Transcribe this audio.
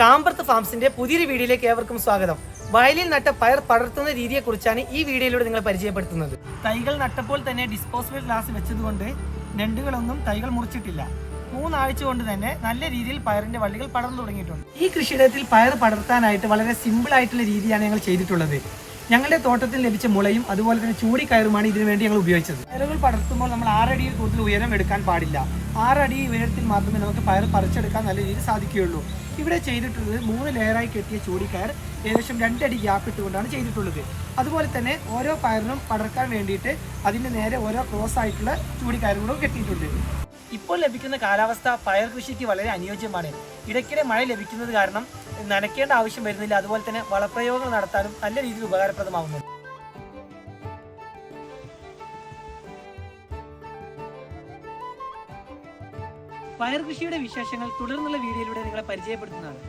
കാമ്പർത്ത് ഫാംസിന്റെ പുതിയൊരു വീഡിയോയിലേക്ക് ഏവർക്കും സ്വാഗതം. വയലിൽ നട്ട പയർ പടർത്തുന്ന രീതിയെക്കുറിച്ചാണ് ഈ വീഡിയോയിലൂടെ നിങ്ങൾ പരിചയപ്പെടുത്തുന്നത്. തൈകൾ നട്ടപ്പോൾ തന്നെ ഡിസ്പോസിബിൾ ഗ്ലാസ് വെച്ചതുകൊണ്ട് ഞണ്ടുകളൊന്നും തൈകൾ മുറിച്ചിട്ടില്ല. 3 ആഴ്ച കൊണ്ട് തന്നെ നല്ല രീതിയിൽ പയറിന്റെ വള്ളികൾ പടർന്നു തുടങ്ങിയിട്ടുണ്ട്. ഈ കൃഷിയിടത്തിൽ പയർ പടർത്താനായിട്ട് വളരെ സിമ്പിൾ ആയിട്ടുള്ള രീതിയാണ് ഞങ്ങൾ ചെയ്തിട്ടുള്ളത്. ഞങ്ങളുടെ തോട്ടത്തിൽ ലഭിച്ച മുളയും അതുപോലെ തന്നെ ചൂടിക്കയറുമാണ് ഇതിനു വേണ്ടി ഞങ്ങൾ ഉപയോഗിച്ചത്. പയറുകൾ പടർത്തുമ്പോൾ നമ്മൾ 6 അടിയിൽ കൂടുതൽ ഉയരം എടുക്കാൻ പാടില്ല. 6 അടി ഉയരത്തിൽ മാത്രമേ നമുക്ക് പയർ പറിച്ചെടുക്കാൻ നല്ല രീതിയിൽ സാധിക്കുകയുള്ളൂ. ഇവിടെ ചെയ്തിട്ടുള്ളത് 3 ലെയറായി കെട്ടിയ ചൂടിക്കയർ ഏകദേശം 2 അടി ഗ്യാപ്പ് ഇട്ടുകൊണ്ടാണ് ചെയ്തിട്ടുള്ളത്. അതുപോലെ തന്നെ ഓരോ പയറിനും പടർക്കാൻ വേണ്ടിയിട്ട് അതിൻ്റെ നേരെ ഓരോ ക്രോസ് ആയിട്ടുള്ള ചൂടിക്കയറുകളും കെട്ടിയിട്ടുണ്ട്. ഇപ്പോൾ ലഭിക്കുന്ന കാലാവസ്ഥ പയർ കൃഷിക്ക് വളരെ അനുയോജ്യമാണ്. ഇടയ്ക്കിടെ മഴ ലഭിക്കുന്നത് കാരണം നനയ്ക്കേണ്ട ആവശ്യം വരുന്നില്ല. അതുപോലെ തന്നെ വളപ്രയോഗങ്ങൾ നടത്താനും നല്ല രീതിയിൽ ഉപകാരപ്രദമാകുന്നു. പയർ കൃഷിയുടെ വിശേഷങ്ങൾ തുടർന്നുള്ള വീഡിയോയിലൂടെ നിങ്ങളെ പരിചയപ്പെടുത്തുന്നതാണ്.